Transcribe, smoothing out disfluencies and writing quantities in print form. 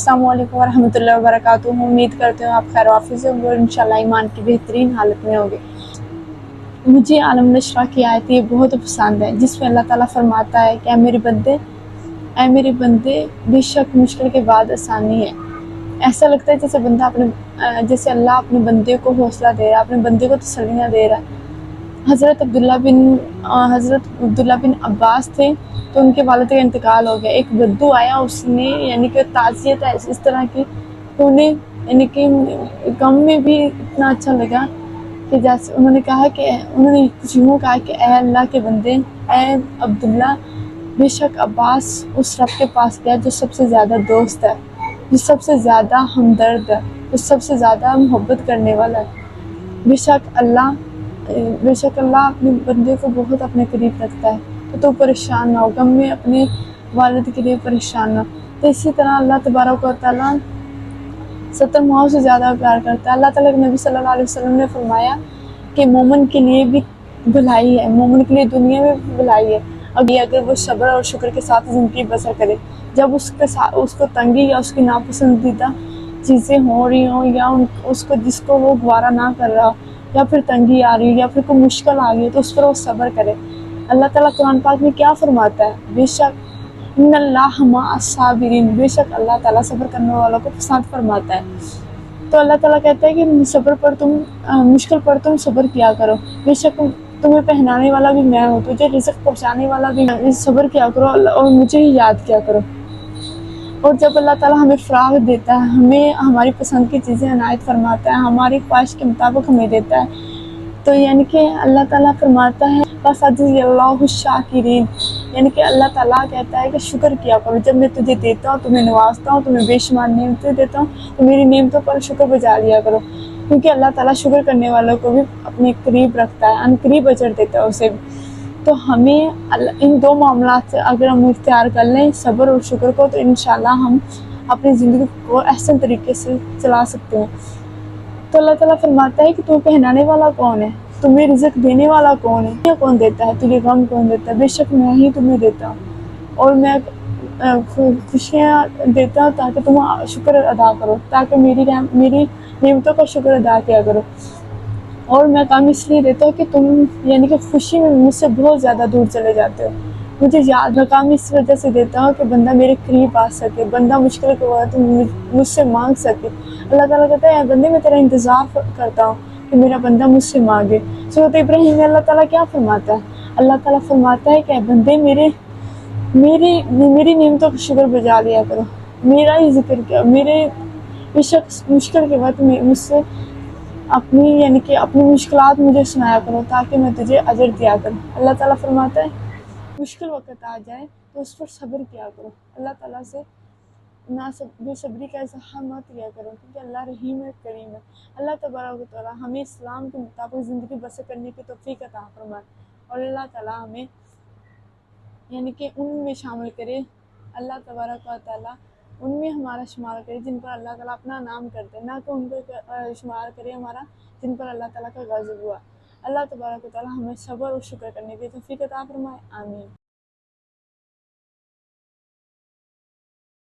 अस्सलाम वालेकुम वरहमतुल्लाहि वबरकातुहू। उम्मीद करते हूँ आप खैर वाफिस होंगे और इंशाल्लाह ईमान की बेहतरीन हालत में होंगे। मुझे आलम नशरा की आयत ये बहुत पसंद है जिसमें अल्लाह ताला फरमाता है कि ऐ मेरे बंदे बेशक मुश्किल के बाद आसानी है। ऐसा लगता है जैसे अल्लाह अपने बंदे को हौसला दे रहा है, अपने बंदे को तसल्लियाँ दे रहा है। हज़रत अब्दुल्ला बिन अब्बास थे तो उनके वालिद का इंतकाल हो गया। एक बद्दू आया, उसने यानी कि ताज़ियत है इस तरह की, तो उन्हें यानी कि गम में भी इतना अच्छा लगा कि जैसे उन्होंने कुछ यूँ कहा कि ऐ अल्लाह के बंदे, ऐ अब्दुल्ला, बेशक अब्बास उस रब के पास गया जो सबसे ज़्यादा दोस्त है, जो सबसे ज़्यादा हमदर्द है, जो सबसे ज़्यादा मोहब्बत करने वाला है। बेशक अल्लाह अपने बंदे को बहुत अपने करीब रखता है, तो परेशान ना हो, गम में अपने वालिद के लिए परेशान ना हो। तो इसी तरह अल्लाह तबारक व तआला 70 माओं से ज़्यादा प्यार करता है। अल्लाह ताला के नबी सल्लल्लाहु अलैहि वसल्लम ने फरमाया कि मोमिन के लिए भी भलाई है, मोमिन के लिए दुनिया में भी भलाई है अगर वो सब्र और शुक्र के साथ ज़िंदगी बसर करे। जब उसको तंगी या उसकी नापसंदीदा चीज़ें हो रही हों या उसको जिसको वो गवारा ना कर रहा हो, या फिर तंगी आ रही हो या फिर कोई मुश्किल आ रही है, तो उस पर वो सब्र करे। अल्लाह ताला कुरान पाक में क्या फरमाता है, बेशक इन्नल्लाह मअस साबिरीन, बेशक अल्लाह ताला सब्र करने वालों को साथ फरमाता है। तो अल्लाह ताला कहता है कि मुश्किल पर तुम सब्र किया करो, बेशक तुम्हें पहनाने वाला भी मैं हूँ, तुझे रिज़्क पहुँचाने वाला भी मैं, सब्र किया करो और मुझे ही याद किया करो। और जब अल्लाह ताला हमें फ़राग़ देता है, हमें हमारी पसंद की चीज़ें इनायत फरमाता है, हमारी ख्वाहिश के मुताबिक हमें देता है, तो यानी कि अल्लाह ताला फरमाता है फसअजज़ियल्लाहु शाकिरीन, यानी कि अल्लाह ताला कहता है कि शुक्र किया करो। जब मैं तुझे देता हूँ, तुम्हें नवाजता हूँ, तुम्हें बेशुमार नेमतें देता हूँ, तो मेरी नेमतों पर शुक्र बजा लिया करो, क्योंकि अल्लाह ताला शुक्र करने वालों को भी अपने करीब रखता है, अनकरीब अजर देता है उसे भी। तो हमें इन दो मामलात से अगर हम इख्तियार कर लें, सब्र और शुक्र को, तो इंशाल्लाह हम अपनी ज़िंदगी को अहसन तरीके से चला सकते हैं। तो अल्लाह ताला फरमाता है कि तुम्हें पहनाने वाला कौन है, तुम्हें रिज़्क देने वाला कौन है, ये कौन देता है, तुझे गम कौन देता है, बेशक मैं ही तुम्हें देता हूँ। और मैं खुशियाँ देता हूँ ताकि तुम शुक्र अदा करो, ताकि मेरी नेमतों का शुक्र अदा किया करो। और मैं काम इसलिए देता हूँ कि तुम यानी कि खुशी में मुझसे बहुत ज़्यादा दूर चले जाते हो। मुझे याद मकाम इस वजह से देता हूँ कि बंदा मेरे करीब आ सके, बंदा मुश्किल के वक्त मुझसे मांग सके। अल्लाह ताला कहता है बंदे मैं तेरा इंतज़ार करता हूँ कि मेरा बंदा मुझसे मांगे। सूरत इब्राहीम में अल्लाह ताला क्या फरमाता है, अल्लाह ताला फरमाता है कि बंदे मेरी नेमतों का शुक्र बजा लिया करो, मेरा ही जिक्र किया, मेरे बेशक मुश्किल के वक्त मुझसे यानी कि अपनी मुश्किलात मुझे सुनाया करो ताकि मैं तुझे अजर दिया करूँ। अल्लाह ताला फरमाता है मुश्किल वक्त आ जाए तो उस पर सब्र किया करो, अल्लाह ताला से बेसब्री का इज़हार मत किया करो, क्योंकि अल्लाह रहीम है, करीम है। अल्लाह तबारक व तआला हमें इस्लाम के मुताबिक ज़िंदगी बसर करने की तौफीक अता फरमाए और अल्लाह ताला हमें यानी कि उनमें शामिल करे, अल्लाह तबारक व तआला उनमें हमारा शुमार करे जिन पर अल्लाह ताला अपना नाम करते हैं, ना कि उनको शुमार करे हमारा जिन पर अल्लाह ताला का गज़ब हुआ। अल्लाह तबारक व तआला हमें सब्र और शुक्र करने की तौफीक अता फरमाए। आमीन।